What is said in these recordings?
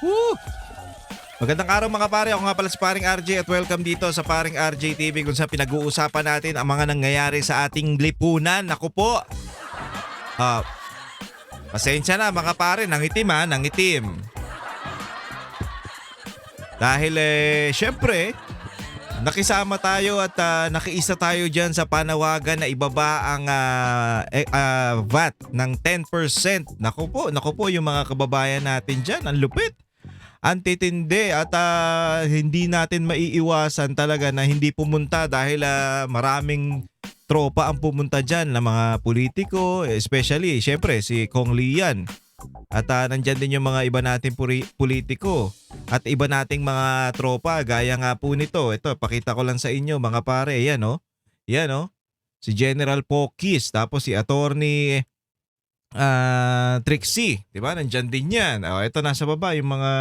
Woo! Magandang araw mga pare, ako nga pala si Paring RJ at welcome dito sa Paring RJ TV kung saan pinag-uusapan natin ang mga nangyayari sa ating lipunan. Ako po, ah, pasensya na mga pare, nangitim ha, nangitim. Dahil syempre, nakisama tayo at nakiisa tayo dyan sa panawagan na ibaba ang VAT ng 10%. Naku po yung mga kababayan natin dyan, ang lupit. Ang titindi at hindi natin maiiwasan talaga na hindi pumunta dahil maraming tropa ang pumunta dyan na mga politiko, especially syempre si Kong Lian. At nandyan din yung mga iba nating politiko at iba nating mga tropa gaya nga po nito. Ito, pakita ko lang sa inyo mga pare. Yan oh. Yan oh. Si General Pokis, tapos si Attorney Trixie, 'di ba? Nandiyan din 'yan. Oh, ito nasa baba yung mga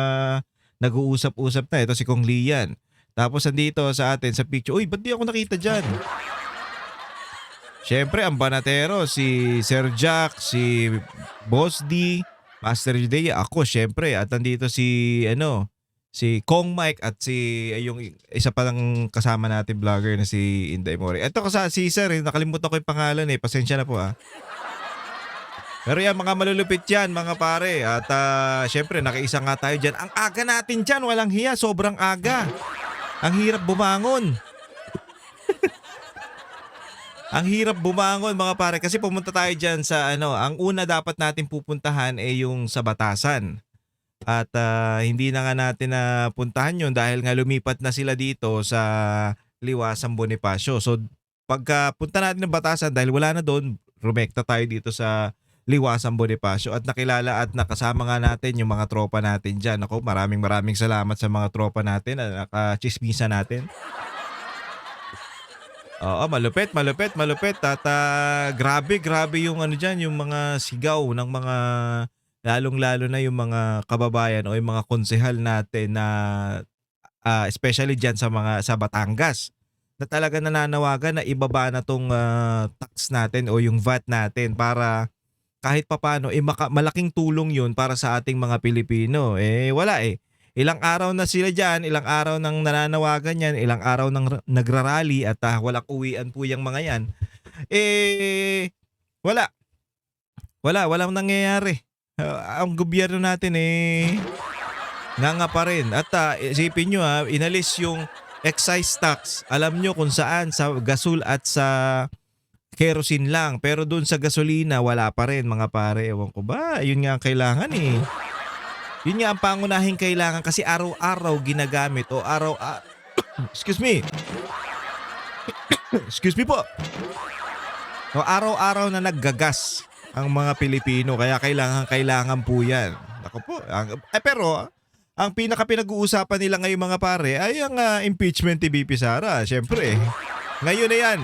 nag-uusap-usap na. Ito si Kong Lian. Tapos andito sa atin sa picture. Uy, ba't di ako nakita diyan? Siyempre, ang banatero, si Sir Jack, si Boss D, Master Judea, ako siyempre. At nandito si Kong Mike at si yung isa pa lang kasama natin vlogger na si Inday Mori. Ito si Sir, nakalimutan ko yung pangalan pasensya na po Pero yan, mga malulupit yan, mga pare. At syempre, nakiisa nga tayo dyan. Ang aga natin dyan, walang hiya, sobrang aga. Ang hirap bumangon. Ang hirap bumangon, mga pare. Kasi pumunta tayo dyan sa ang una dapat natin pupuntahan ay yung sa Batasan. At hindi na nga natin puntahan yun dahil nga lumipat na sila dito sa Liwasang Bonifacio. So, pagka punta natin ng Batasan, dahil wala na doon, rumekta tayo dito sa Liwasang Bonifacio at nakilala at nakasama nga natin yung mga tropa natin dyan. Ako, maraming salamat sa mga tropa natin na nakachismisa natin. Oo, malupit. At grabe yung dyan, yung mga sigaw ng mga, lalong-lalo na yung mga kababayan o yung mga konsehal natin na especially dyan sa Batangas na talaga nananawagan na ibaba na tong tax natin o yung VAT natin para kahit papano malaking tulong yun para sa ating mga Pilipino. Wala Ilang araw na sila dyan, ilang araw nang nananawagan yan, ilang araw nang nagrarally at walang uwian po yung mga yan. Walang nangyayari. Ang gobyerno natin nga pa rin. At isipin nyo inalis yung excise tax. Alam nyo kung saan, sa gasol at sa kerosene lang. Pero dun sa gasolina, wala pa rin mga pare. Ewan ko ba? Yun nga ang kailangan Yun nga ang pangunahing kailangan kasi araw-araw ginagamit o excuse me. Excuse me po. O araw-araw na naggagas ang mga Pilipino kaya kailangan po yan. Ako po. Pero ang pinag-uusapan nila ngayon mga pare ay ang impeachment ni VP Sara. Siyempre. Ngayon na yan.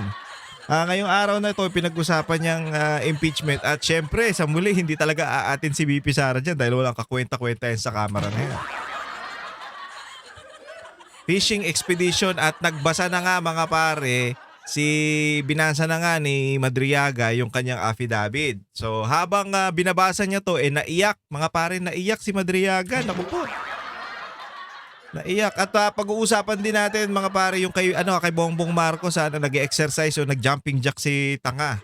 Ngayong araw na ito, pinag-usapan niyang impeachment at syempre, sa muli, hindi talaga aatin si VP Sara dyan dahil walang kakwenta-kwenta yan sa kamera na yan. Fishing expedition at nagbasa na nga mga pare, binasa na nga ni Madriaga yung kanyang affidavit. So habang binabasa niya to, naiyak, mga pare, naiyak si Madriaga. Naku po. Naiyak at pag-uusapan din natin mga pare yung kay Bongbong Marcos nag-exercise o nag-jumping jack si Tanga.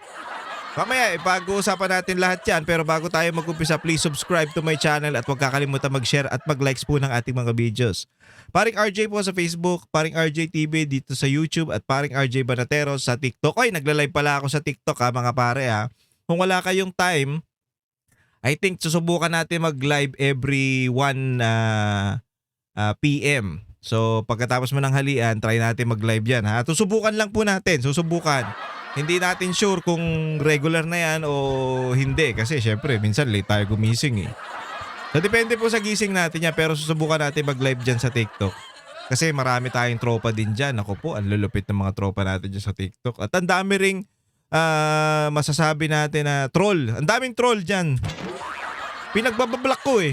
Mamaya pag-uusapan natin lahat yan pero bago tayo mag-umpisa please subscribe to my channel at huwag kakalimutan mag-share at mag-likes po ng ating mga videos. Paring RJ po sa Facebook, Paring RJ TV dito sa YouTube at Paring RJ Banatero sa TikTok. Ay, nagla-live pala ako sa TikTok mga pare Kung wala kayong time, I think susubukan natin mag-live every 1 PM. So pagkatapos mo ng halian, try natin mag-live yan Susubukan lang po natin, susubukan. Hindi natin sure kung regular na yan o hindi kasi syempre minsan late tayo gumising So depende po sa gising natin yan pero susubukan natin mag-live dyan sa TikTok. Kasi marami tayong tropa din dyan. Ako po, ang lulupit ng mga tropa natin dyan sa TikTok. At ang dami ring masasabi natin na troll. Ang daming troll dyan. Pinagbabablock ko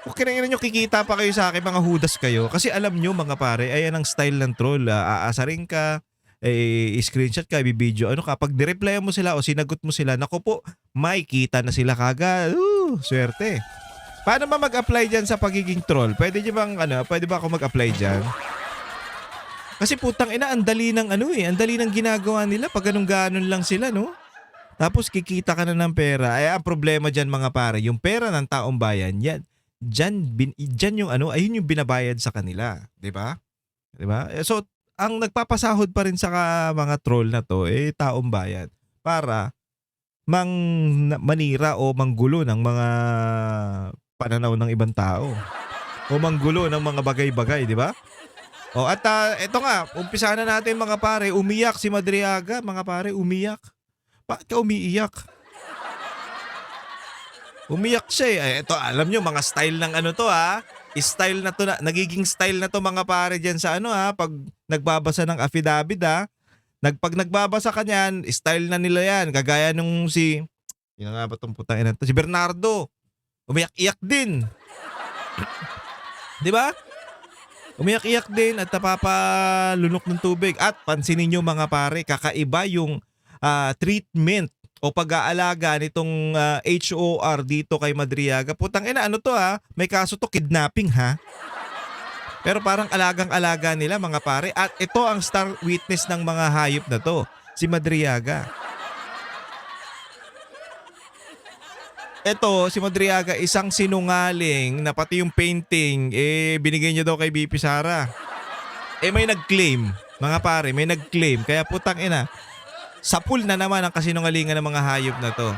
Okay na nyo, kikita pa kayo sa akin, mga hudas kayo. Kasi alam nyo mga pare, ayan ang style ng troll. Aasarin ka, i-screenshot ka, i-video. Kapag nireply mo sila o sinagot mo sila, naku po, may kita na sila kagad. Swerte. Paano ba mag-apply dyan sa pagiging troll? Pwede ba ako mag-apply dyan? Kasi putang ina, ang dali ng ang dali ng ginagawa nila pag ganun-ganon lang sila, no? Tapos kikita ka na ng pera. Ay, ang problema dyan mga pare, yung pera ng taong bayan, dyan yung ayun yung binabayad sa kanila. 'Di ba? 'Di ba? So, ang nagpapasahod pa rin sa mga troll na to, taong bayan. Para manira o manggulo ng mga pananaw ng ibang tao. O manggulo ng mga bagay-bagay, di ba? O at eto nga, umpisa na natin mga pare, umiyak si Madriaga, mga pare, umiyak. Bakit ka umiiyak? Umiyak siya eh. Eto, alam nyo, mga style ng to Style na to, nagiging style na to mga pare dyan sa pag nagbabasa ng affidavit pag nagbabasa ka niyan, style na nila yan. Kagaya nung yun nga ba itong putang ina to? Si Bernardo. Umiyak-iyak din. Di ba? Umiyak-iyak din at napapalunok ng tubig. At pansinin nyo mga pare, kakaiba yung treatment o pag-aalaga nitong HOR dito kay Madriaga. Putang ina, may kaso to, kidnapping Pero parang alagang-alaga nila mga pare. At ito ang star witness ng mga hayop na to, si Madriaga. Ito, si Madriaga, isang sinungaling na pati yung painting, binigay niya daw kay BP Sara. May nag-claim, mga pare, may nag-claim. Kaya putang ina, sa pool na naman ang kasinungalingan ng mga hayop na to.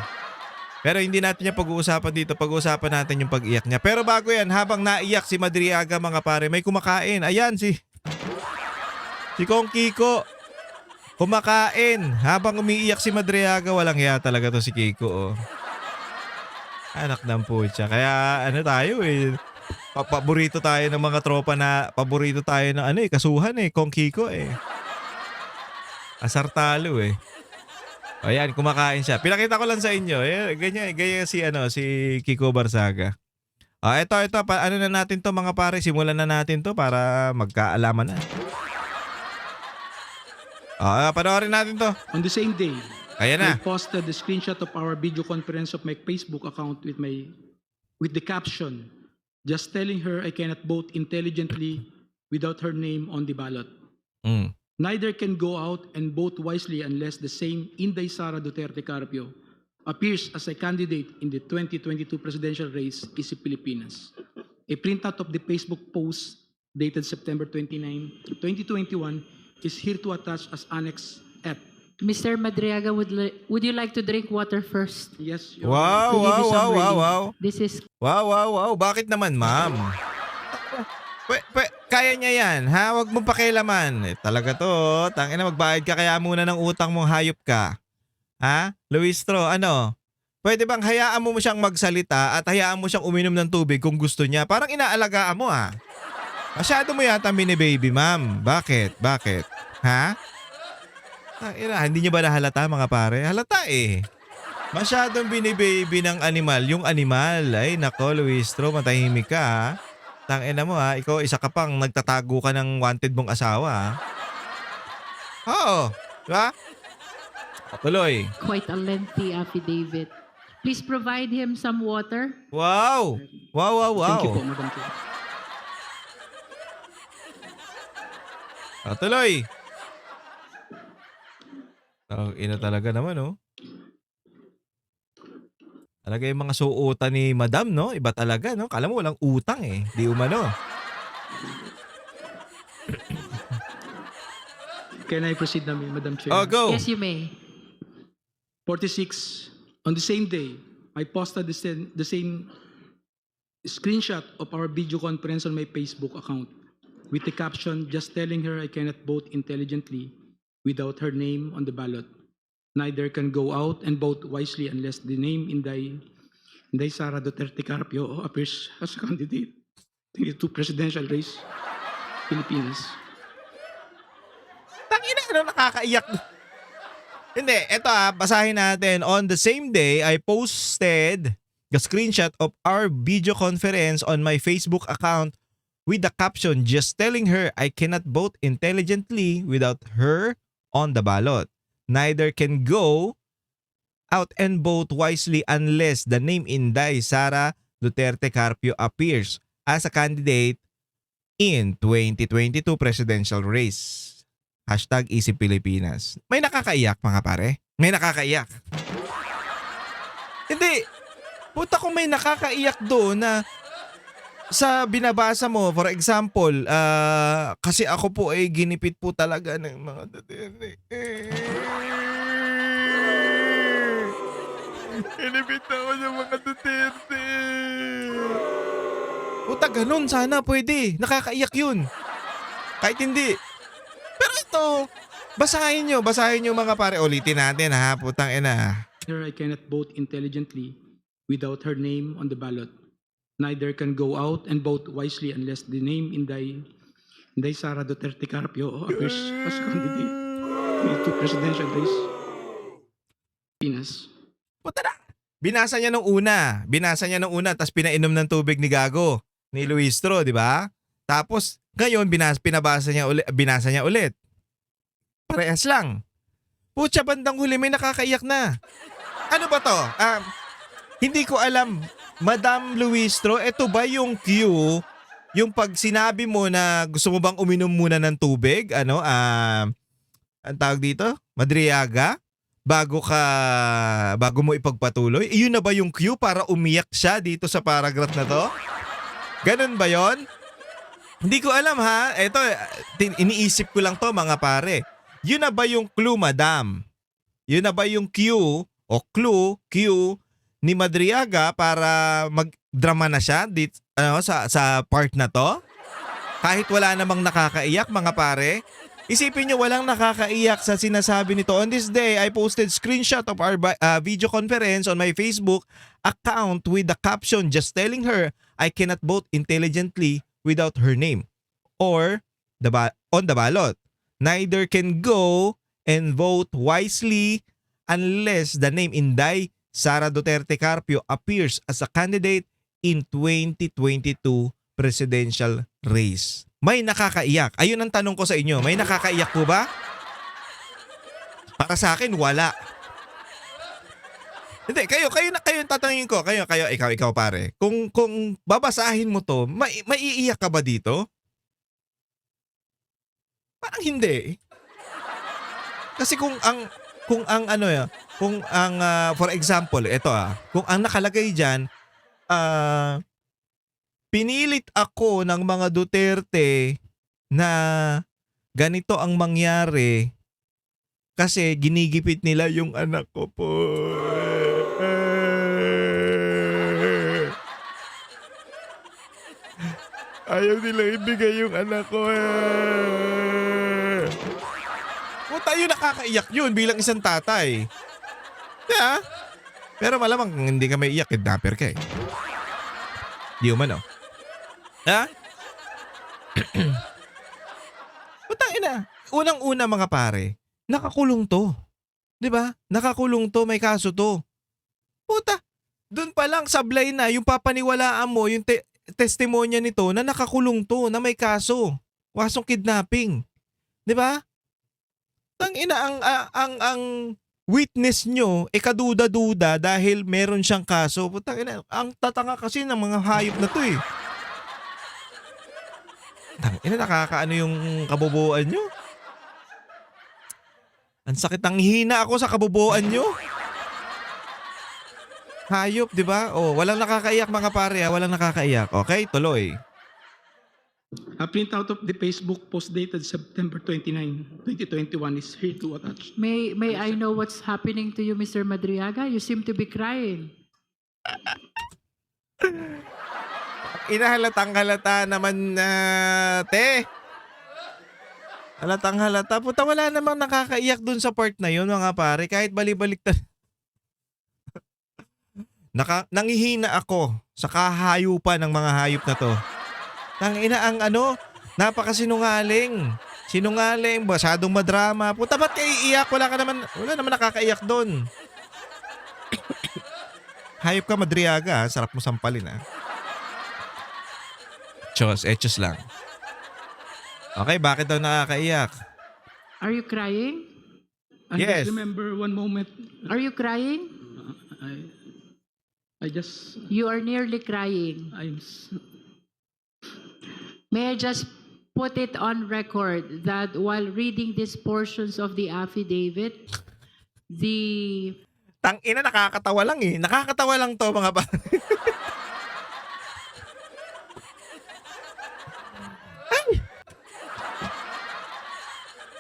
Pero hindi natin yung pag-uusapan dito. Pag-uusapan natin yung pag-iyak niya. Pero bago yan, habang naiyak si Madriaga mga pare, may kumakain. Ayan si Kong Kiko. Kumakain. Habang umiiyak si Madriaga, walang hiya talaga to si Kiko. Anak ng putya. Kaya tayo paborito tayo ng mga tropa na paborito tayo ng kasuhan Kong Kiko Asar talo Ayan, kumakain siya. Pinakita ko lang sa inyo. Ganyan si Kiko Barsaga. Ito, na natin to mga pare. Simulan na natin to para magkaalaman na. Panoorin natin to. On the same day, Ayan na. I posted the screenshot of our video conference of my Facebook account with the caption, "Just telling her I cannot vote intelligently without her name on the ballot. Neither can go out and vote wisely unless the same Inday Sara Duterte Carpio appears as a candidate in the 2022 presidential race in Pilipinas." A printout of the Facebook post dated September 29, 2021 is here to attach as Annex F. Mr. Madriaga, would you like to drink water first? Yes, Your Wow, To give you some relief. wow. This is Wow. Bakit naman, ma'am? Kaya niya yan, ha? Huwag mong pakialaman. Talaga to, tangina, magbayad ka kaya muna ng utang mong hayop ka. Ha? Luistro, pwede bang hayaan mo siyang magsalita at hayaan mo siyang uminom ng tubig kung gusto niya? Parang inaalagaan mo, Masyado mo yata mini-baby, ma'am. Bakit? Ha? Hindi niyo ba nahalata, mga pare? Halata Masyadong bini-baby ng animal. Yung animal. Ay, nako, Luistro, matahimik ka, Tangina mo ikaw isa ka pang nagtatago ka ng wanted mong asawa Oo, diba? Tuloy. quite a lengthy affidavit. Please provide him some water. Wow. Thank you po, Madam Chair. Tuloy. Ina talaga naman Talaga yung mga suotan ni Madam, no? Iba talaga, no? Kala mo walang utang Di umano. Can I proceed na, Madam Chair? Go. Yes, you may. 46. On the same day, I posted the same screenshot of our video conference on my Facebook account with the caption, "Just telling her I cannot vote intelligently without her name on the ballot. Neither can go out and vote wisely unless the name Inday Sara Duterte Carpio appears as a candidate in the presidential race, Pilipinas." Tangina, nakakaiyak. Hindi, eto basahin natin. On the same day, I posted the screenshot of our video conference on my Facebook account with the caption, "Just telling her I cannot vote intelligently without her on the ballot. Neither can go out and vote wisely unless the name Inday Sara Duterte Carpio appears as a candidate in 2022 presidential race. Hashtag Isip Pilipinas. May nakakaiyak mga pare? May nakakaiyak. Hindi. Puta kung may nakakaiyak doon na sa binabasa mo, for example, kasi ako po ay ginipit po talaga ng mga Duterte. Ginipit ako ng mga Duterte. Puta ganun sana pwede. Nakakaiyak yun. Kahit hindi. Pero ito, basahin nyo mga pare. Ulitin natin ha, putang ina. Her, I cannot vote intelligently without her name on the ballot. Neither can go out and vote wisely unless the name Inday Sara Duterte Carpio appears as candidate to presidential race. Pinas. Puta na. Binasa niya nung una, tapos pinainom ng tubig ni Gago, ni Luistro, di ba? Tapos, ngayon, binasa niya ulit. Parehas lang. Putya, bandang huli, may nakakaiyak na. Ano ba to? Hindi ko alam, Madam Luistro, ito ba yung cue, yung pag sinabi mo na gusto mo bang uminom muna ng tubig, ang tawag dito? Madriaga? Bago mo ipagpatuloy? Iyon na ba yung cue para umiyak siya dito sa paragraph na to? Ganun ba yon? Hindi ko alam ha. Ito, iniisip ko lang to mga pare. Yun na ba yung clue, madam? Yun na ba yung cue o cue ni Madriaga para magdrama na siya dito, sa part na to? Kahit wala namang nakakaiyak mga pare? Isipin nyo, walang nakakaiyak sa sinasabi nito. On this day, I posted screenshot of our video conference on my Facebook account with the caption just telling her I cannot vote intelligently without her name or on the ballot. Neither can go and vote wisely unless the name Inday Sara Duterte Carpio appears as a candidate in 2022 presidential race. May nakakaiyak. Ayun ang tanong ko sa inyo. May nakakaiyak po ba? Para sa akin, wala. Hindi, kayo tatanungin ko. Ikaw pare. Kung babasahin mo to, maiiyak ka ba dito? Parang hindi. Kasi kung for example, kung ang nakalagay diyan, pinilit ako ng mga Duterte na ganito ang mangyari kasi ginigipit nila yung anak ko po. Ayaw nila ibigay yung anak ko. Puta, yun nakakaiyak yun bilang isang tatay. Yeah. Pero malamang hindi ka may iyak, kidnapper ka eh. Di umano. Ha? Putang ina. Unang-una mga pare, nakakulong to. 'Di ba? Nakakulong to, may kaso to. Puta, doon pa lang sablay na yung papaniwalaan mo yung testimonya nito na nakakulong to, na may kaso. Wasong kidnapping. 'Di ba? Tang ina ang witness nyo kaduda-duda dahil meron siyang kaso. Putang ina, ang tatanga kasi ng mga hayop na to eh. Tang ina, nakakaano yung kaboboan nyo. Ang sakit, ang hina ako sa kaboboan nyo. Hayop, di ba? Oh, walang nakakaiyak mga pare, walang nakakaiyak. Okay, tuloy. A printout of the Facebook post dated September 29, 2021 is here to attach. May I know what's happening to you, Mr. Madriaga? You seem to be crying. Inahalatang halata naman na te. Halatang halata. Puta, wala namang nakakaiyak dun sa part na yun mga pare. Kahit bali-baliktad. Nangihina ako sa kahayupan ng mga hayop na to. Tangina ang napakasinungaling. Sinungaling, masyadong madrama. Puta, ba't kayo iiyak? Wala naman nakakaiyak doon. Hayop ka, Madriaga. Sarap mo sampalin, ha? Etos lang. Okay, bakit daw nakakaiyak? Are you crying? I Yes. just remember one moment. Are you crying? I just, You are nearly crying. May I just put it on record that while reading these portions of the affidavit, the Tangina, nakakatawa lang eh. Nakakatawa lang to mga pare.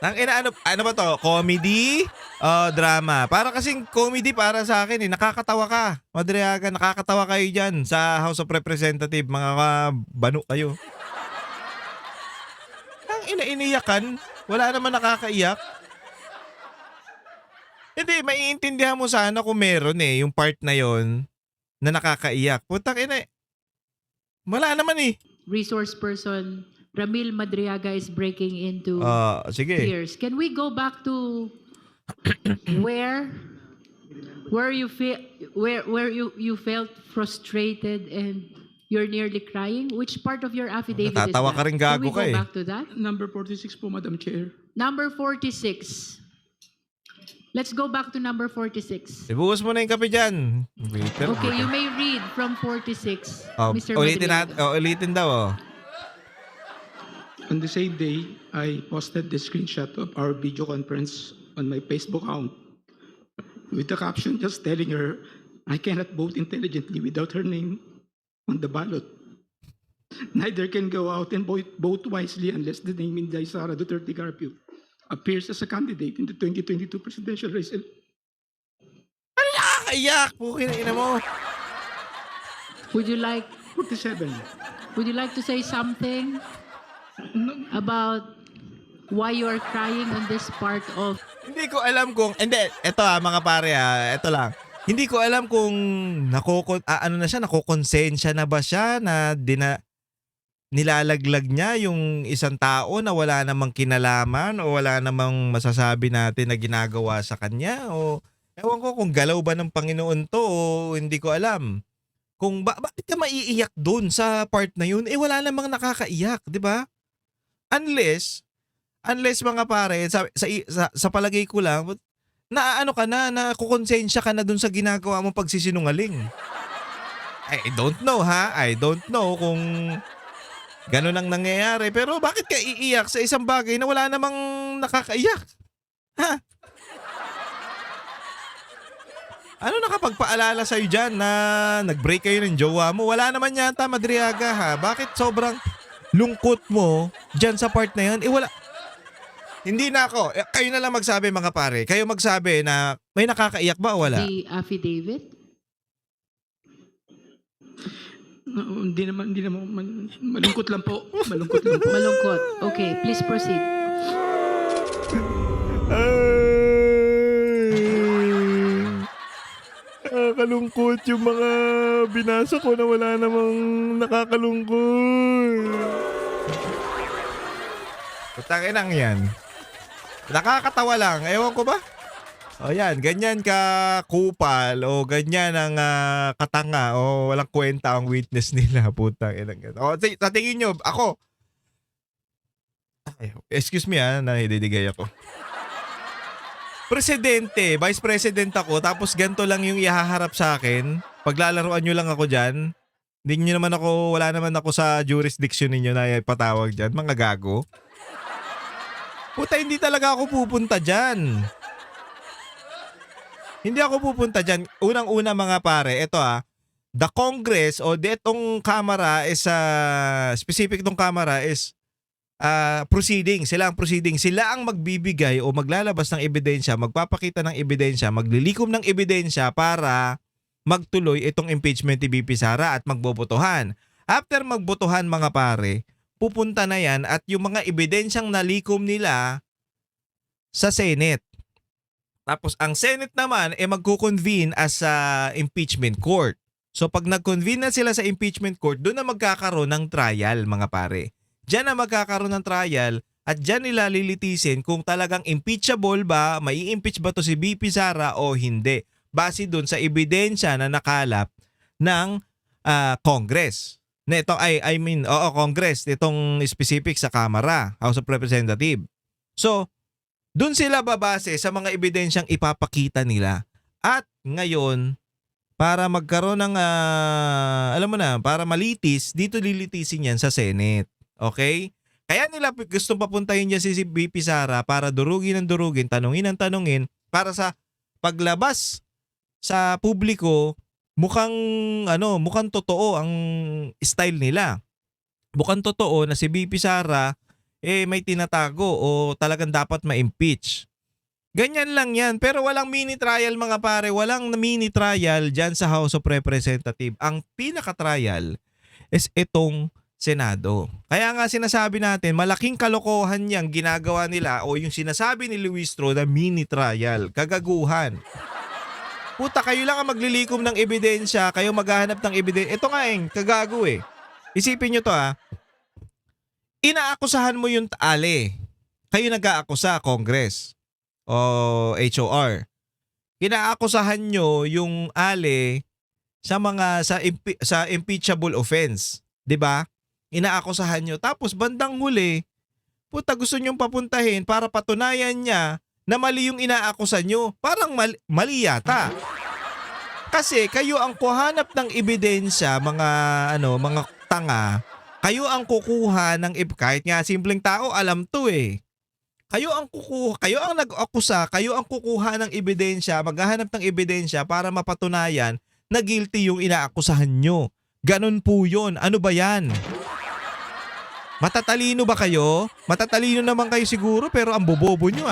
Tangina, ano ba to? Comedy? Drama. Para kasing comedy para sa akin eh. Nakakatawa ka. Madriaga, nakakatawa kayo dyan sa House of Representative. Mga banu kayo. Tangina, iniyakan. Wala naman nakakaiyak. Hindi, maiintindihan mo sana kung meron eh. Yung part na yon na nakakaiyak. Putang ina, wala naman eh. resource person Ramil Madriaga is breaking into Sige. tears. Can we go back to where you feel where you felt frustrated and you're nearly crying? Which part of your affidavit is Natatawa that? ka rin, Can we gago ka go eh. back to that? number 46 po, Madam Chair. Number 46. Let's go back to number 46. Ibuhos mo na yung kape dyan. Waiter. Okay, you may read from 46, Mr. Ulitin, Madriaga. ulitin daw. Oh. On the same day, I posted the screenshot of our video conference on my Facebook account with the caption just telling her I cannot vote intelligently without her name on the ballot. Neither can go out and vote wisely unless the name Inday Sara Duterte Carpio appears as a candidate in the 2022 presidential race. Nakakaiyak. Pukin ina mo. Would you like 47. to say something about why you are crying on this part of Hindi ko alam kung, hindi, eto mga pare eto lang. Hindi ko alam kung nakokonsensya na ba siya na nilalaglag niya yung isang tao na wala namang kinalaman o wala namang masasabi natin na ginagawa sa kanya o ewan ko kung galaw ba ng Panginoon to o hindi ko alam. Kung bakit ka maiiyak dun sa part na yun, wala namang nakakaiyak, di ba? Unless mga pare, sa palagay ko lang, naano ka na kukonsensya ka na dun sa ginagawa mong pagsisinungaling. I don't know ha, I don't know kung ganun ang nangyayari. Pero bakit ka iiyak sa isang bagay na wala namang nakakaiyak? Ha? Ano nakapagpaalala sa'yo dyan na nag-break kayo ng jowa mo? Wala naman yata, Madriaga ha. Bakit sobrang lungkot mo dyan sa part na yan? Wala. Hindi na ako. Kayo na lang magsabi mga pare. Kayo magsabi na may nakakaiyak ba o wala? the affidavit? Hindi naman, malungkot lang po. Malungkot lang po. Malungkot. Okay, please proceed. Nakakalungkot yung mga binasa ko na wala namang nakakalungkot. Putangin lang yan. Nakakatawa lang. Ewan ko ba? O yan, ganyan ka kupal o ganyan ang katanga o walang kwenta ang witness nila. Putangin lang yan. O sa tingin nyo, ako. Ay, excuse me nahididigay ako. Presidente, vice president ako, tapos ganito lang yung ihaharap sa akin. Paglalaruan nyo lang ako dyan. Wala naman ako sa jurisdiction ninyo na ipatawag dyan. Mga gago. Puta, hindi talaga ako pupunta dyan. Hindi ako pupunta dyan. Unang-una mga pare, ito the Congress o itong Kamara is, specific tong Kamara is proceeding. Sila ang proceeding. Sila ang magbibigay o maglalabas ng ebidensya, magpapakita ng ebidensya, maglilikom ng ebidensya para magtuloy itong impeachment ni VP Sara at magbobotohan. After magbotohan mga pare, pupunta na yan at yung mga ebidensyang nalikom nila sa Senate. Tapos ang Senate naman magko-convene as impeachment court. So pag nag-convene na sila sa impeachment court, doon na magkakaroon ng trial mga pare. Diyan na magkakaroon ng trial at diyan nila lilitisin kung talagang impeachable ba, mai-impeach ba to si VP Sara o hindi. Base doon sa ebidensya na nakalap ng Congress. Congress, itong specific sa Kamara, House of Representatives. So, doon sila babase sa mga ebidensyang ipapakita nila. At ngayon, para magkaroon ng, alam mo na, para malitis, dito lilitisin yan sa Senate. Okay? Kaya nila gusto papuntahin niya si VP Sara para durugin ng durugin, tanungin ng tanungin, para sa paglabas sa publiko, mukhang totoo ang style nila. Mukhang totoo na si VP Sara may tinatago o talagang dapat ma-impeach. Ganyan lang yan. Pero walang mini trial mga pare. Walang mini trial dyan sa House of Representatives. Ang pinaka-trial is itong Senado. Kaya nga sinasabi natin, malaking kalokohan niyang ginagawa nila o yung sinasabi ni Luis Tro na mini trial. Kagaguhan. Puta, kayo lang ang maglilikom ng ebidensya, kayo maghahanap ng ebidensya. Ito nga kagago Isipin nyo to Inaakusahan mo yung ale. Kayo nag-aakusa, Congress o HOR. Inaakusahan nyo yung ale sa impeachable offense. 'Di ba? Inaakusahan nyo. Tapos bandang huli, puta gusto nyong papuntahin para patunayan niya na mali yung inaakusan nyo. Parang mali yata. Kasi kayo ang kuhanap ng ebidensya, mga tanga. Kayo ang kukuha ng kahit nga simpleng tao alam to Kayo ang nag-akusa, kayo ang kukuha ng ebidensya, maghahanap ng ebidensya para mapatunayan na guilty yung inaakusahan nyo. Ganon po yun. Ano ba yan? Matatalino ba kayo? Matatalino naman kayo siguro pero ang bobobo nyo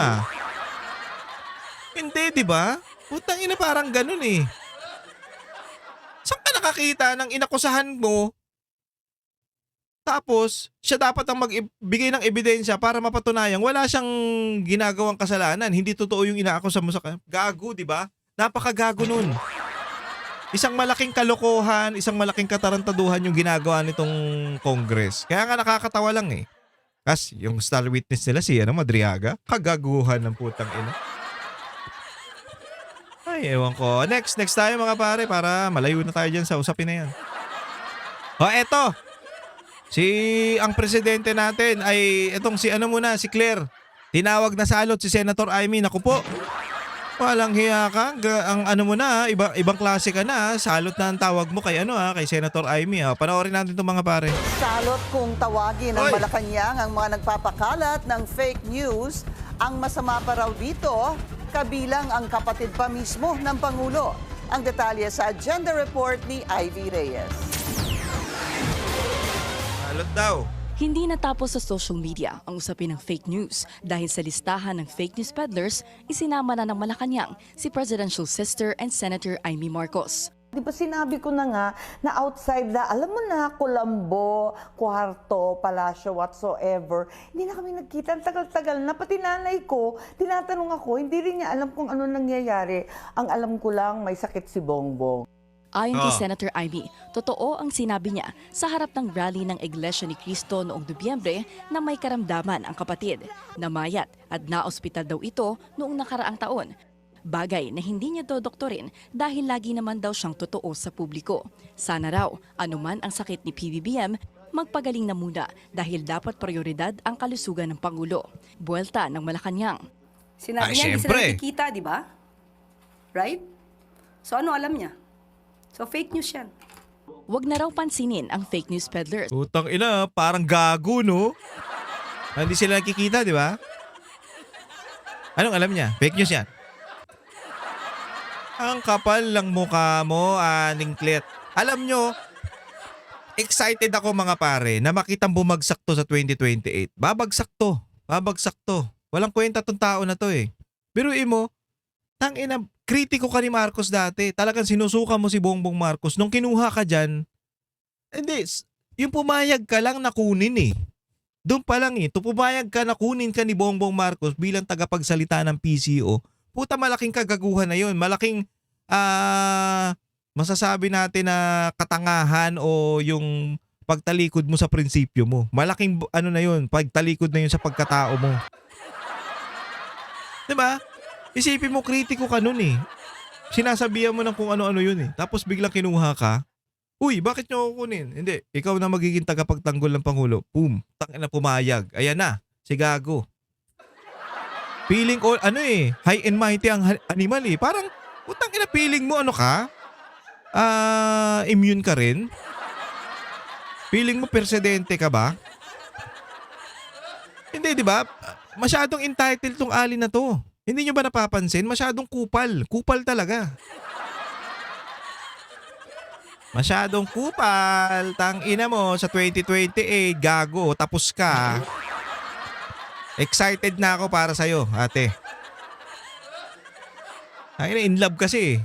Hindi, di ba? Putang ina parang ganun Saan ka nakakita ng inakusahan mo? Tapos, siya dapat ang magbigay ng ebidensya para mapatunayan wala siyang ginagawang kasalanan. Hindi totoo yung inaakusa mo sa kanya. Gago, di ba? Napakagago nun. Isang malaking kalokohan, isang malaking katarantaduhan yung ginagawa nitong Congress. Kaya nga nakakatawa lang Kasi yung star witness nila si Madriaga, kagaguhan ng putang ina. Ay, ewan ko. Next tayo mga pare para malayo na tayo dyan sa usapin na yan. Eto. Ang presidente natin ay itong si si Claire. Tinawag na salot si Senator Amy. Naku po. Walang hiya ka. Ibang klase ka na. Salot na ang tawag mo kay kay Senator Amy. Panoorin natin itong mga pare. Salot kung tawagin ng Malacanang ang mga nagpapakalat ng fake news. Ang masama pa raw dito, kabilang ang kapatid pa mismo ng Pangulo. Ang detalye sa agenda report ni Ivy Reyes. Salot daw. Hindi natapos sa social media ang usapin ng fake news dahil sa listahan ng fake news peddlers, isinama na ng Malacanang si Presidential Sister and Senator Amy Marcos. Di ba sinabi ko na nga na outside na, alam mo na, Colombo, Cuarto, Palacio, whatsoever, hindi na kami nagkita. Ang tagal-tagal na. Pati nanay ko, tinatanong ako, hindi rin niya alam kung ano nangyayari. Ang alam ko lang, may sakit si Bongbong. Ayon kay Senator Ivy, totoo ang sinabi niya sa harap ng rally ng Iglesia ni Cristo noong Nobyembre na may karamdaman ang kapatid. Namayat at naospital daw ito noong nakaraang taon. Bagay na hindi niya dodoktorin dahil lagi naman daw siyang totoo sa publiko. Sana raw, anuman ang sakit ni PBBM, magpagaling na muna dahil dapat prioridad ang kalusugan ng Pangulo. Buwelta ng Malacanang. Sinabi niya, hindi sila nakikita, di ba? Right? So ano alam niya? So fake news yan. Huwag na raw pansinin ang fake news peddlers. Utang ina, parang gago no? Hindi sila nakikita, di ba? Anong alam niya? Fake news yan. Ang kapal lang mukha mo, Ningklet. Alam nyo, excited ako mga pare na makitang bumagsak to sa 2028. Babagsak to. Babagsak to. Walang kwenta tong tao na to Biruin mo, tangina, kritiko ka ni Marcos dati. Talagang sinusuka mo si Bongbong Marcos. Nung kinuha ka dyan, hindi, yung pumayag ka lang na kunin Doon pa lang pumayag ka na kunin ka ni Bongbong Marcos bilang tagapagsalita ng PCO. Puta, malaking kagaguhan na yun. Malaking, masasabi natin na katangahan o yung pagtalikod mo sa prinsipyo mo. Malaking, na yun, pagtalikod na yun sa pagkatao mo. Diba? Isipin mo, kritiko ka nun Sinasabihan mo ng kung ano-ano yun Tapos biglang kinuha ka. Uy, bakit nyo ako kunin? Hindi, ikaw na magiging tagapagtanggol ng Pangulo. Boom, tangina pumayag. Ayan na, si Gago. Feeling all, high and mighty ang animal Parang, utang ina feeling mo, ano ka? immune ka rin? Feeling mo presidente ka ba? Hindi, di ba? Masyadong entitled tong Ali na to. Hindi nyo ba napapansin? Masyadong kupal. Kupal talaga. Masyadong kupal. Tang ina mo sa 2028, gago, tapos ka. Excited na ako para sa'yo, ate. Ay, in love kasi.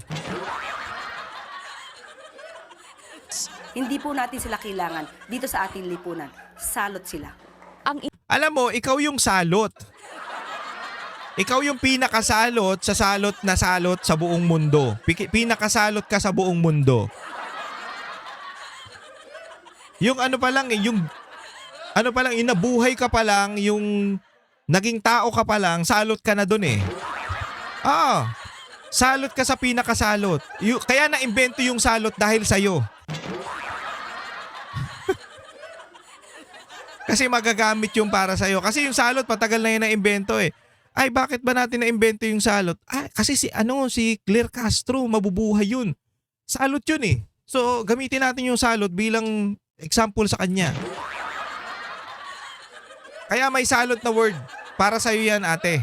Hindi po natin sila kailangan dito sa ating lipunan. Salot sila. Alam mo, ikaw yung salot. Ikaw yung pinakasalot sa salot na salot sa buong mundo. Pinakasalot ka sa buong mundo. Yung ano pa lang, yung inabuhay ka pa lang, yung naging tao ka pa lang, salot ka na dun eh. Salot ka sa pinakasalot. Kaya na-invento yung salot dahil sa'yo. Kasi magagamit yung para sa'yo. Kasi yung salot, patagal na yun na-invento eh. Ay, bakit ba natin na-invento yung salot? Kasi si Claire Castro, mabubuhay yun. Salot yun eh. So, gamitin natin yung salot bilang example sa kanya. Kaya may salot na word. Para sa'yo yan, ate.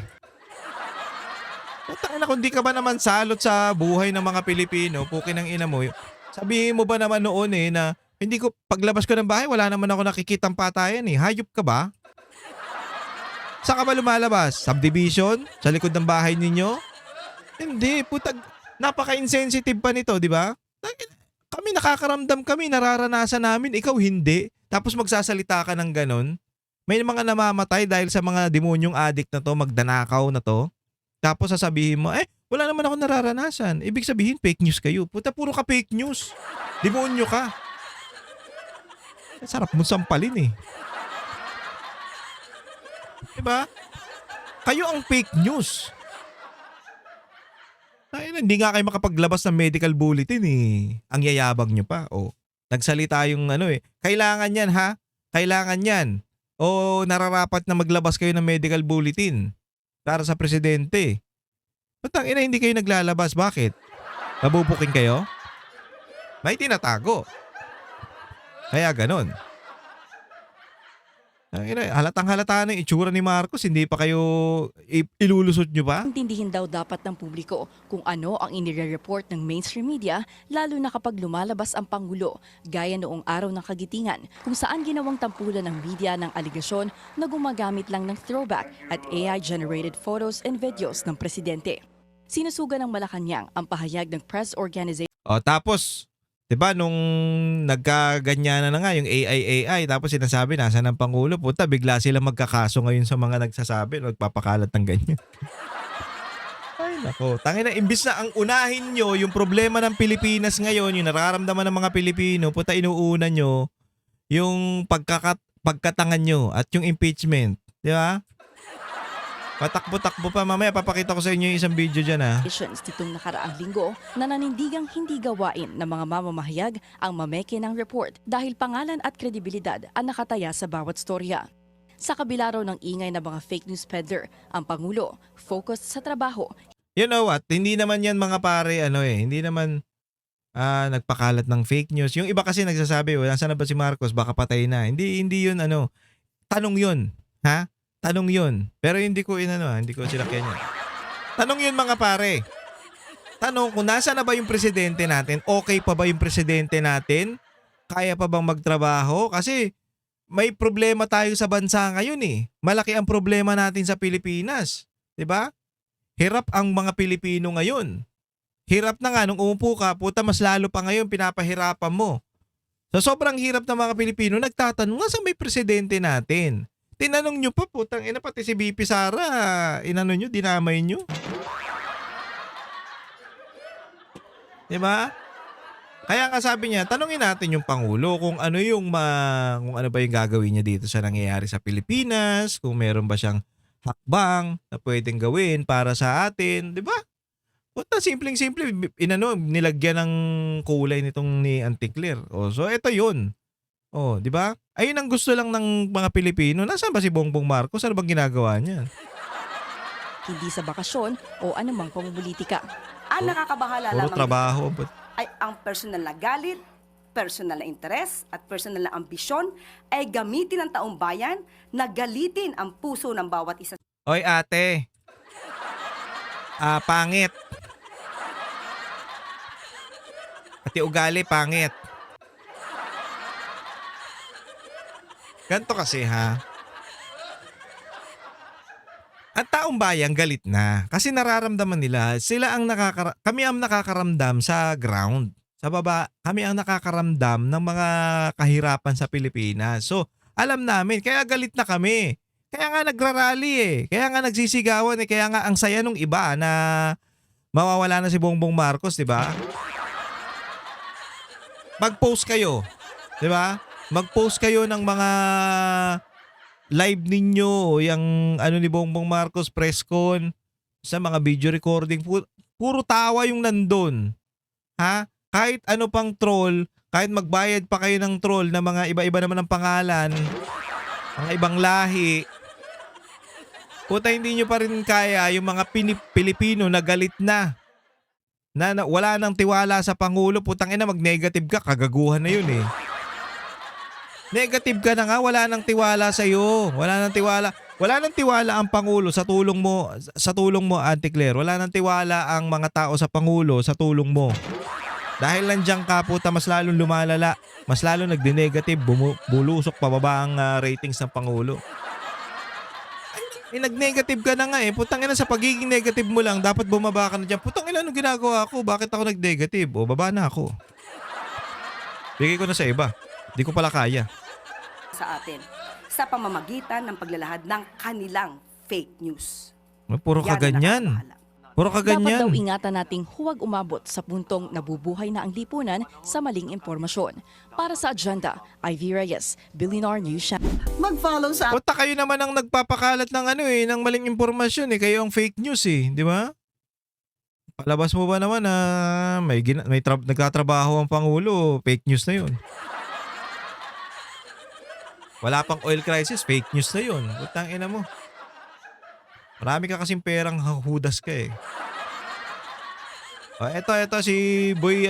Putang ina, kung di ka ba naman salot sa buhay ng mga Pilipino, pukin ng ina mo, sabihin mo ba naman noon eh na hindi ko, paglabas ko ng bahay, wala naman ako nakikitang patayan eh. Hayop ka ba? Saan ka ba lumalabas? Subdivision? Sa likod ng bahay ninyo? Hindi, putag, napaka-insensitive pa nito, di ba? Kami nakakaramdam kami, nararanasan namin, ikaw hindi. Tapos magsasalita ka ng ganon. May mga namamatay dahil sa mga demonyong addict na to, magdanakaw na to. Tapos sasabihin mo, wala naman ako nararanasan. Ibig sabihin, fake news kayo. Puta, puro ka fake news. Demonyo ka. Sarap mo sampalin eh. Diba? Kayo ang fake news. Hindi nga kayo makapaglabas ng medical bulletin eh. Ang yayabang nyo pa. Nagsalita yung kailangan yan ha? Kailangan yan. Nararapat na maglabas kayo ng medical bulletin para sa presidente. Ba't hindi kayo naglalabas? Bakit? Nabubuking kayo? May tinatago. Kaya ganon. Halatang halata na yung itsura ni Marcos, hindi pa kayo ilulusot nyo ba? Intindihin daw dapat ng publiko kung ano ang inire-report ng mainstream media, lalo na kapag lumalabas ang Pangulo, gaya noong araw ng Kagitingan, kung saan ginawang tampulan ng media ng aligasyon na gumagamit lang ng throwback at AI-generated photos and videos ng presidente. Sinusugan ng Malacanang ang pahayag ng press organization. Tapos, diba nung nagkaganyanan na nga yung AI, tapos sinasabi nasa ng Pangulo, puta bigla sila magkakaso ngayon sa mga nagsasabi, magpapakalat ng ganyan. Ay nako, tangina, imbis na ang unahin nyo yung problema ng Pilipinas ngayon, yung nararamdaman ng mga Pilipino, puta inuuna nyo yung pagkatangan nyo at yung impeachment, di ba? Patakbo-takbo pa, mamaya papakita ko sa inyo yung isang video dyan ha. Nitong nakaraang linggo na nanindigang hindi gawain ng mga mamamahayag ang mameke ng report dahil pangalan at kredibilidad ang nakataya sa bawat storya. Sa kabila raw ng ingay na mga fake news peddler, ang Pangulo focused sa trabaho. You know what? Hindi naman yan mga pare, hindi naman nagpakalat ng fake news. Yung iba kasi nagsasabi, nasaan na ba si Marcos? Baka patay na. Hindi yun tanong yun. Ha? Tanong yun. Pero hindi ko sinakyan yun. Tanong yun mga pare. Tanong kung nasa na ba yung presidente natin? Okay pa ba yung presidente natin? Kaya pa bang magtrabaho? Kasi may problema tayo sa bansa ngayon eh. Malaki ang problema natin sa Pilipinas. 'Di ba? Hirap ang mga Pilipino ngayon. Hirap na nga nung umupo ka, puta mas lalo pa ngayon pinapahirapan mo. So sobrang hirap ng mga Pilipino, nagtatanong, nasaan may presidente natin? Tinanong nyo pa, putang ina, pati si BP Sara, dinamay nyo. Diba? Kaya nga sabi niya, tanungin natin yung Pangulo kung ano ba yung gagawin niya dito sa nangyayari sa Pilipinas, kung meron ba siyang hakbang na pwedeng gawin para sa atin, diba? Puta, simpleng-simple, nilagyan ng kulay nitong ni Auntie Claire. So eto yun. Di ba? Ayun ang gusto lang ng mga Pilipino. Nasaan ba si Bongbong Marcos? Ano bang ginagawa niya? Hindi sa bakasyon o anumang pamumulitika. Ang nakakabahala Puro lamang. trabaho. ay ang personal na galit, personal na interes at personal na ambisyon ay gamitin ng taong bayan na galitin ang puso ng bawat isa. Oy ate. Pangit. Pati ugali, pangit. Ganto kasi ha. Ang taong bayan galit na kasi nararamdaman nila kami ang nakakaramdam sa ground. Sa baba, kami ang nakakaramdam ng mga kahirapan sa Pilipinas. So, alam namin, kaya galit na kami. Kaya nga nagrarally eh. Kaya nga nagsisigawan eh. Kaya nga ang saya nung iba na mawawala na si Bongbong Marcos, di ba? Mag-post kayo, di ba? Mag-post kayo ng mga live ninyo, yung ano ni Bongbong Marcos press con, sa mga video recording, puro tawa yung nandun. Ha? Kahit ano pang troll, kahit magbayad pa kayo ng troll na mga iba-iba naman ang pangalan, mga ibang lahi, puta hindi nyo pa rin kaya yung mga Pilipino na galit na wala nang tiwala sa Pangulo. Putang ina, mag-negative ka, kagaguhan na yun eh. Negative ka na nga, wala nang tiwala sa iyo. Wala nang tiwala ang Pangulo sa tulong mo, Auntie Claire. Wala nang tiwala ang mga tao sa Pangulo sa tulong mo. Dahil nandiyan ka, puta, mas lalong lumalala. Mas lalong nagdi-negative, bulusok pababa ang ratings ng Pangulo. Nag-negative ka na nga eh. Putang ina, sa pagiging negative mo lang, dapat bumaba ka na dyan. Putang ina, anong ginagawa ko? Bakit ako nag-negative? O, baba na ako. Bigay ko na sa iba. Di ko pala kaya. Sa atin, sa pamamagitan ng paglalahad ng kanilang fake news. Puro ka ganyan. Puro ka Dapat ganyan. daw ingatan nating huwag umabot sa puntong nabubuhay na ang lipunan sa maling impormasyon. Para sa Agenda, Ivy Reyes, Billionaire News Channel. Mag-follow sa Puta, kayo naman ang nagpapakalat ng ng maling impormasyon eh. Kayo ang fake news eh, di ba? Palabas mo ba naman na nagtatrabaho ang Pangulo, fake news na yun. Wala pang oil crisis, fake news na yun. Putang ina mo. Marami ka kasing perang hudas ka eh. O, eto si Boy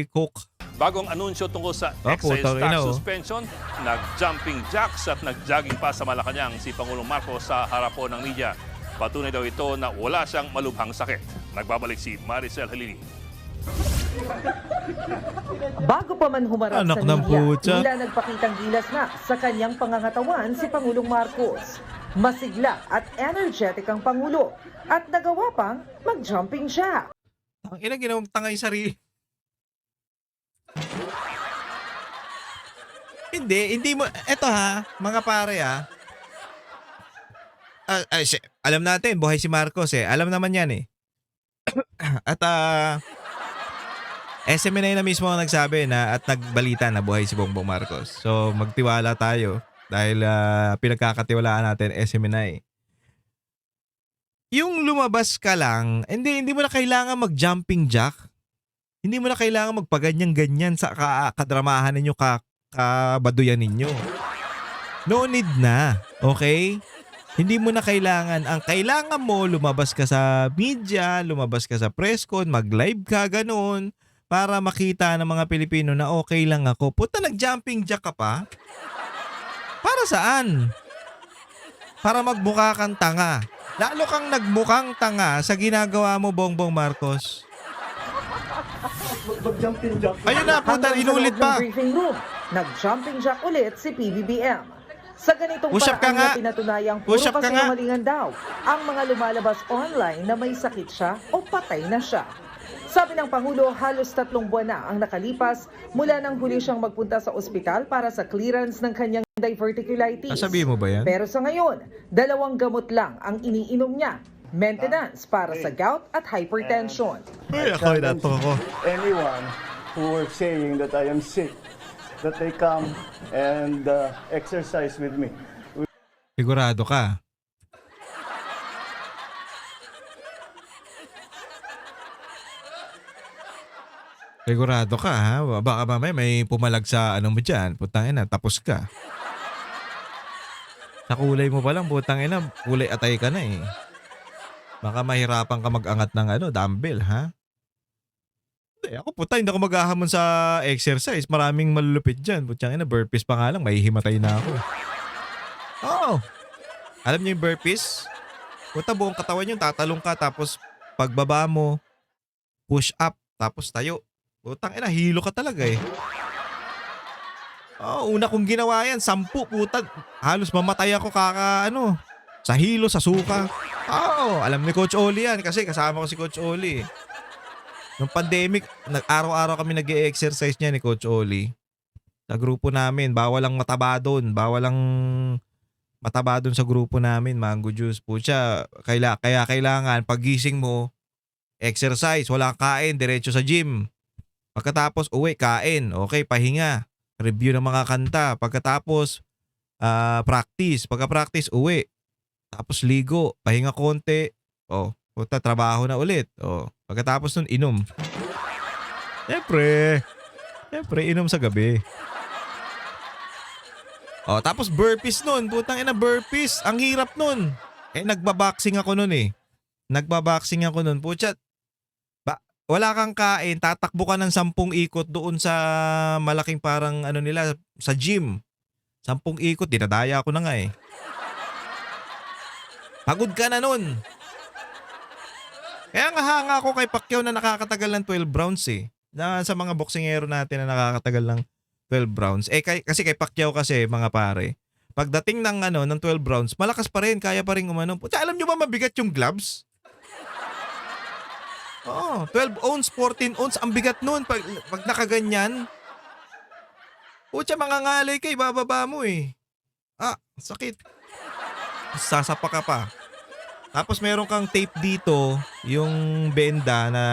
Cook. Bagong anunsyo tungkol sa excise putang tax ina, suspension, nag-jumping jacks at nag-jogging pa sa Malacanang si Pangulong Marcos sa harapon ng media. Patunay daw ito na wala siyang malubhang sakit. Nagbabalik si Maricel Halili. Bago pa man humarap Anak sa ng media, putya. tila nagpakitang gilas na sa kanyang pangangatawan si Pangulong Marcos. Masigla at energetic ang Pangulo at nagawa pang mag-jumping jack. Ang ina, ginawang tanga yung sarili. Hindi mo, eto ha, mga pare ha. Alam natin, buhay si Marcos eh. Alam naman yan eh. At SMNI na mismo ang nagsabi na at nagbalita na buhay si Bongbong Marcos. So magtiwala tayo dahil pinagkakatiwalaan natin SMNI. Yung lumabas ka lang, hindi mo na kailangan mag-jumping jack. Hindi mo na kailangan magpaganyan-ganyan sa kadramahan ninyo, kabaduyan ninyo. No need na, okay? Hindi mo na kailangan. Ang kailangan mo, lumabas ka sa media, lumabas ka sa press con, mag-live ka, ganun, para makita ng mga Pilipino na okay lang ako. Puta, nag-jumping jack ka pa? Para saan? Para magmukha kang tanga. Lalo kang nagmukhang tanga sa ginagawa mo, Bongbong Marcos. Ayun na, puta, inulit pa. Briefing room, nag-jumping jack ulit si PBBM. Sa ganitong Push up ka paraan nga. na pinatunayang puro Push up ka nga. kasinungalingan daw ang mga lumalabas online na may sakit siya o patay na siya. Sabi ng Pangulo, halos 3 buwan na ang nakalipas mula nang huli siyang magpunta sa ospital para sa clearance ng kanyang diverticulitis. Sasabihin mo ba yan? Pero sa ngayon, 2 gamot lang ang iniinom niya. Maintenance para sa gout at hypertension. Ay, ako, inato ako. Anyone who were saying that I am sick, that they come and exercise with me. Sigurado ka. Sigurado ka ha? Baka mamaya may pumalag sa ano mo dyan. Putangin na, tapos ka. Sa kulay mo pa lang, putangin na, kulay atay ka na eh. Baka mahirapan ka mag-angat ng dumbbell, ha? Hindi, ako puta, hindi ako maghahamon sa exercise. Maraming malulupit dyan. Putyang ina, burpees pa nga lang, mahihimatay na ako. Oo. Alam niyo yung burpees? Puta, buong katawan yun, tatalong ka, tapos pagbaba mo, push up, tapos tayo. Putang ina, hilo ka talaga eh. Una kong ginawa yan, 10, puta. Halos mamatay ako sa hilo, sa suka. Alam ni Coach Oli yan kasi kasama ko si Coach Oli. Nung pandemic, araw-araw kami nag-e-exercise niya ni Coach Oli. Sa grupo namin, bawal lang mataba doon. Bawal lang mataba doon sa grupo namin, Mango Juice. Pucha, kaya kailangan paggising mo, exercise, wala kain, diretso sa gym. Pagkatapos, uwi, kain. Okay, pahinga. Review ng mga kanta. Pagkatapos, practice. Pagka-practice, uwi. Tapos ligo, pahinga konti. Puta, trabaho na ulit. Pagkatapos nun, inom. Siyempre, inom sa gabi. Tapos burpees nun. Putang ina, burpees. Ang hirap nun. Nagbaboxing ako nun eh. Pucha, wala kang kain, tatakbo ka ng 10 ikot doon sa malaking parang nila, sa gym. 10 ikot, dinadaya ko na nga eh. Pagod ka na nun. Kaya nga hanga ako kay Pacquiao na nakakatagal ng 12 rounds eh. Sa mga boksingero natin na nakakatagal ng 12 rounds. Kasi kay Pacquiao kasi, mga pare, pagdating ng 12 rounds, malakas pa rin, kaya pa rin umano. Puta, alam nyo ba mabigat yung gloves? 12 ounce, 14 ounce, ang bigat nun pag nakaganyan. Pucha, mangangalay ka, ibababa mo eh. Sakit. Sasapa ka pa. Tapos meron kang tape dito, yung benda na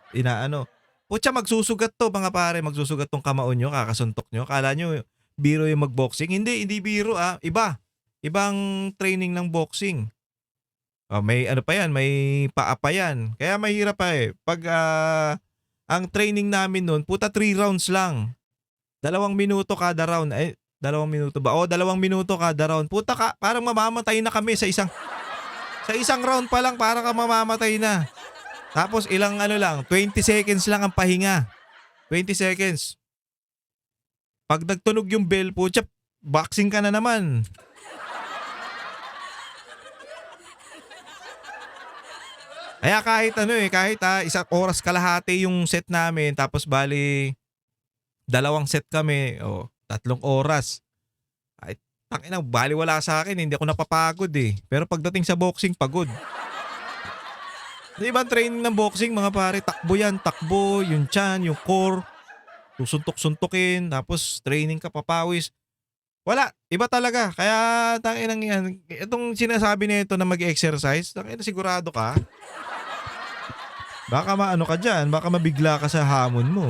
inaano. Pucha, magsusugat to mga pare, magsusugat tong kamaon nyo, kakasuntok nyo. Kala nyo biro yung magboxing. Hindi biro Iba. Ibang training ng boxing. May pa yan, may paa pa yan. Kaya mahirap pa eh. Pag ang training namin nun, puta 3 rounds lang. 2 minuto kada round. 2 minuto ba? 2 minuto kada round. Puta ka, parang mamamatay na kami sa isang round pa lang, parang ka mamamatay na. Tapos ilang 20 seconds lang ang pahinga. 20 seconds. Pag nagtunog yung bell, pucha, boxing ka na naman. Kaya kahit isang oras kalahati yung set namin, tapos bali 2 set kami, 3 oras. Ay, tangina, bali wala sa akin, hindi ako napapagod eh. Pero pagdating sa boxing, pagod. Di ba training ng boxing, mga pare, takbo, yung tiyan, yung core, susuntok-suntokin, tapos training ka, papawis. Wala, iba talaga. Kaya tanginang yan, itong sinasabi nito na mag-exercise, tangina, sigurado ka. Baka maano ka dyan, baka mabigla ka sa hamon mo.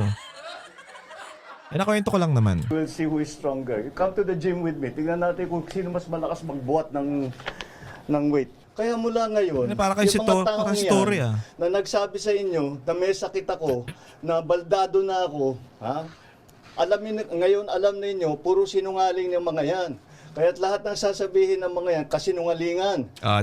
Nakwento ko lang naman. We'll see who is stronger. You come to the gym with me. Tingnan natin kung sino mas malakas magbuhat ng weight. Kaya mula ngayon, Para kayo story na nagsabi sa inyo na may sakit ako, na baldado na ako, alam ninyo, puro sinungaling ng mga yan. Kaya't lahat ng sasabihin ng mga yan, kasinungalingan.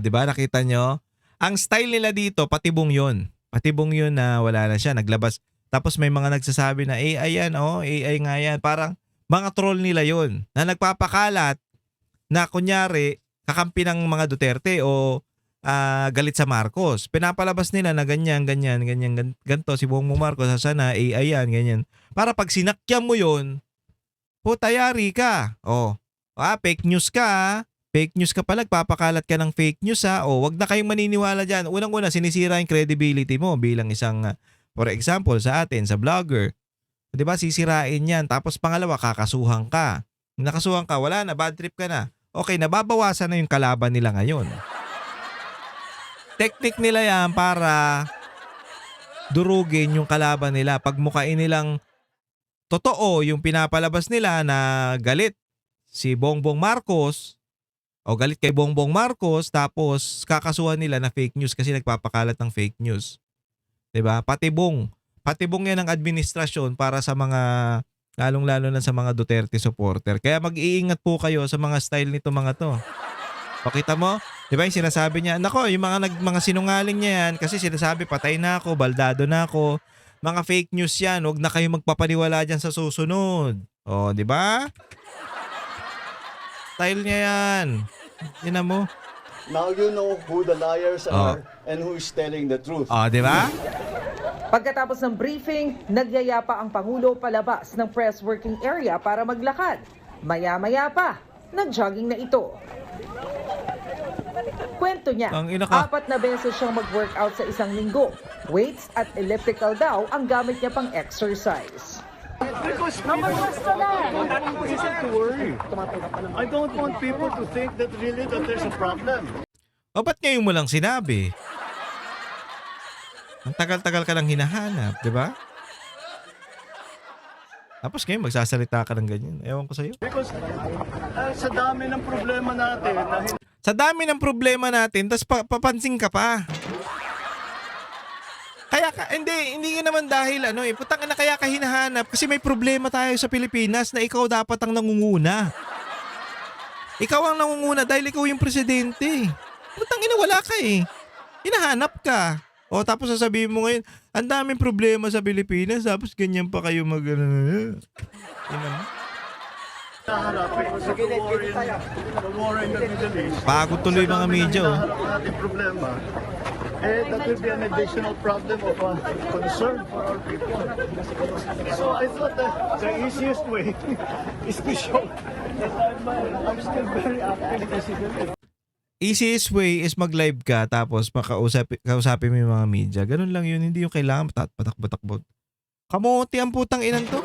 Di ba nakita nyo? Ang style nila dito, patibong yun. Patibong yun na wala na siya, naglabas. Tapos may mga nagsasabi na AI yan, AI nga yan. Parang mga troll nila yun na nagpapakalat na kunyari kakampi ng mga Duterte o galit sa Marcos. Pinapalabas nila na ganyan, ganito. Si Bongbong Marcos, sana AI yan, ganyan. Para pag sinakyan mo yun, putayari ka. Fake news ka. Fake news ka pala, papakalat ka ng fake news wag na kayong maniniwala dyan. Unang-una, sinisira yung credibility mo bilang isang, for example, sa atin, sa vlogger. Diba, sisirain yan. Tapos pangalawa, kakasuhan ka. Nakasuhan ka, wala na, bad trip ka na. Okay, nababawasan na yung kalaban nila ngayon. Technique nila yan para durugin yung kalaban nila. Pagmukain nilang totoo yung pinapalabas nila na galit si Bongbong Marcos o galit kay Bongbong Marcos, tapos kakasuhan nila na fake news kasi nagpapakalat ng fake news. 'Di ba? Patibong yan ng administrasyon para sa mga, lalong-lalo na sa mga Duterte supporter. Kaya mag-iingat po kayo sa mga style nito mga to. Pakita mo, Di ba yung sinasabi niya, nako, yung mga sinungaling niya yan, kasi sinasabi patay na ako, baldado na ako, mga fake news yan, huwag na kayo magpapaniwala dyan sa susunod. O, di ba? Style niya yan. Ina mo. Now you know who the liars are and who is telling the truth. O, di ba? Pagkatapos ng briefing, nagyayapa ang Pangulo palabas ng press working area para maglakad. Maya-maya pa, nag-jogging na ito. Kwento niya, Ang ina ka. 4 na beses siyang mag-workout sa isang linggo. Weights at elliptical daw ang gamit niya pang exercise. Because people don't reason to worry. I don't want people to think that really that there's a problem. O, ba't ngayon mo lang sinabi? Ang tagal-tagal ka lang hinahanap, di ba? Tapos ngayon magsasalita ka ng ganyan. Ewan ko sa'yo. Because sa dami ng problema natin na Sa dami ng problema natin, tas papansin ka pa. Kaya ka, hindi ka naman dahil putang ina, kaya ka hinahanap kasi may problema tayo sa Pilipinas na ikaw dapat ang nangunguna. Ikaw ang nangunguna dahil ikaw yung presidente. Putang ina, wala ka eh. Hinahanap ka. O tapos sasabihin mo ngayon, ang daming problema sa Pilipinas, tapos ganyan pa kayo naharapin sa the war in the Middle East. Pagod tuloy mga medyo. Naharap natin problema. That will be an additional problem of concern for our people. So I thought that the easiest way is to show that I'm still very active president. Easiest way is mag-live ka tapos kausapin mo yung mga media. Ganun lang yun. Hindi yung kailangan patak-patak-bot. Kamote ang putang inan to.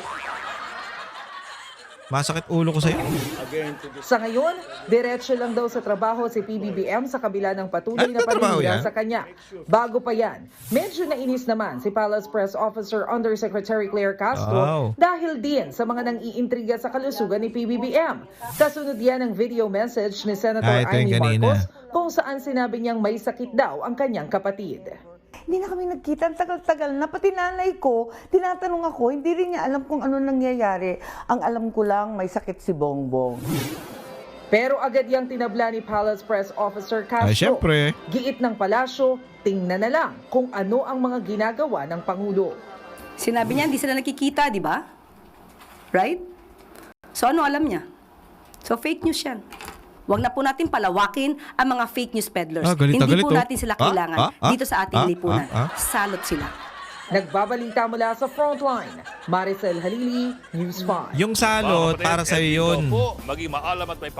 Masakit ulo ko sa'yo. Sa ngayon, diretso lang daw sa trabaho si PBBM sa kabila ng patuloy Ano na trabaho paninira yan? sa kanya. Bago pa yan, medyo nainis naman si Palace Press Officer Undersecretary Claire Castro Wow. dahil din sa mga nang-iintriga sa kalusugan ni PBBM. Kasunod yan ng video message ni Senator ito yung Amy kanina. Marcos kung saan sinabi niyang may sakit daw ang kanyang kapatid. Hindi na kami nagkita, ang tagal-tagal na. Pati nanay ko, tinatanong ako, hindi rin niya alam kung ano nangyayari. Ang alam ko lang, may sakit si Bongbong. Pero agad yang tinabla ni Palace Press Officer Castro. Ay, syempre. Giit ng palasyo, tingnan na lang kung ano ang mga ginagawa ng Pangulo. Sinabi niya, hindi sila nakikita, di ba? Right? So ano alam niya? So fake news yan. Huwag na po natin palawakin ang mga fake news peddlers. Galit na Hindi galit, po natin sila kailangan dito sa ating lipunan. Salot sila. Nagbabalita mula sa Frontline, Maricel Halili, News 5. Yung salot, para sa'yo yun. Maging maalam at may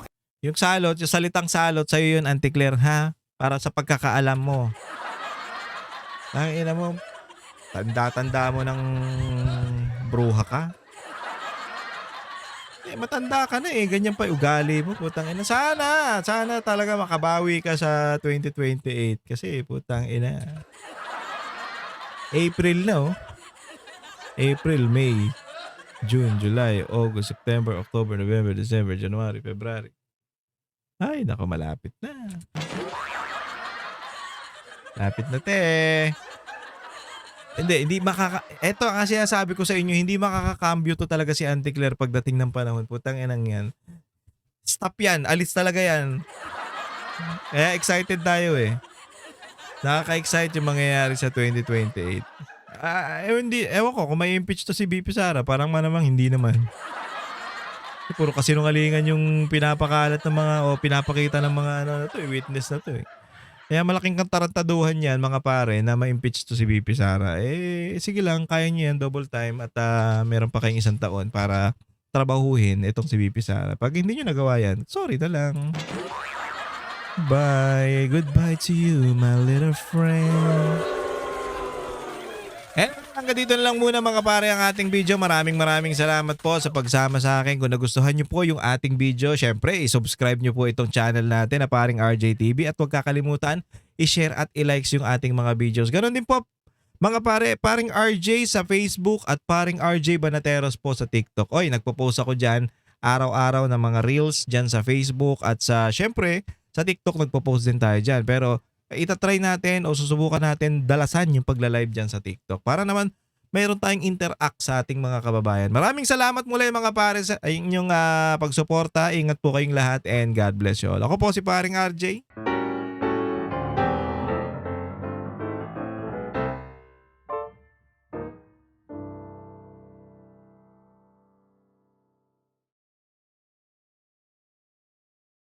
Yung salot, yung salitang salot, sa'yo yun, Auntie Claire, ha? Para sa pagkakaalam mo. Ang ina mo, tanda-tanda mo ng bruha ka. Matanda ka na eh. Ganyan pa yung ugali mo. Putang ina. Sana talaga makabawi ka sa 2028. Kasi putang ina. April na oh. April, May, June, July, August, September, October, November, December, January, February. Ay, nako, malapit na. Lapit na te. Hindi eto ang sinasabi ko sa inyo, hindi makakakambyo to talaga si Auntie Claire pagdating ng panahon. Putang inang yan. Stop yan. Alis talaga yan. Kaya excited tayo eh. Nakaka-excite yung mangyayari sa 2028. Ewan ko, kung may impeach to si BP Sara, parang manamang hindi naman. Puro kasinungalingan yung pinapakalat ng mga, o pinapakita ng mga witness na to eh. Kaya malaking katarantaduhan yan mga pare na ma-impeach to si BP Sara. Sige lang, kaya niyo yan double time at meron pa kayong 1 taon para trabahuhin itong si BP Sara. Pag hindi niyo nagawa yan, sorry na lang. Bye. Goodbye to you, my little friend. Hanggang dito na lang muna mga pare ang ating video. Maraming salamat po sa pagsama sa akin. Kung nagustuhan nyo po yung ating video, syempre i-subscribe nyo po itong channel natin na Paring RJ TV at huwag kakalimutan i-share at i-likes yung ating mga videos. Ganon din po mga pare, Paring RJ sa Facebook at Paring RJ Banateros po sa TikTok. Oy, nagpo-post ako dyan araw-araw ng mga reels dyan sa Facebook at syempre sa TikTok nagpo-post din tayo dyan. Pero itatry natin o susubukan natin dalasan yung pagla-live dyan sa TikTok para naman mayroon tayong interact sa ating mga kababayan. Maraming salamat muli mga pare sa inyong pagsuporta. Ingat po kayong lahat and God bless you all. Ako po si Paring RJ.